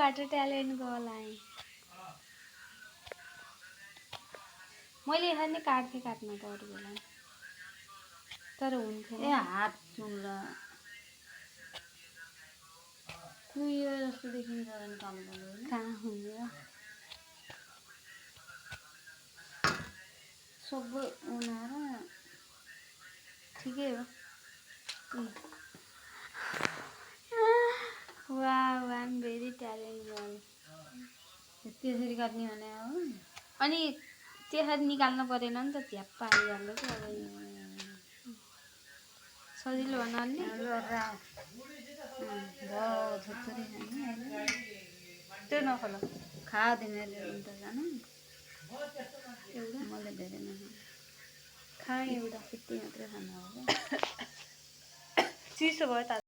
बाटो ट्यालेन्ट गलाएँ मैले यहाँ नै काट्न त अरू बेला तर हुन्थेन ए हात चुन्ला कुहियो जस्तो देखिन्छ नि कालो कालो कहाँ हुन्छ सबै उनाएर ठिकै हो wow I am very talent girl त्यसरी काट्ने भने हो अनि त्यसरी निकाल्नु परेन नि त झ्याप्पा हालिहाल्नु कि अब सजिलो भन अलि छोरी खाने त्यो नखोल खा तिमीहरूले त जानु एउटा मैले धेरै नखानु खा एउटा यति मात्रै खानु हो चिसो भयो त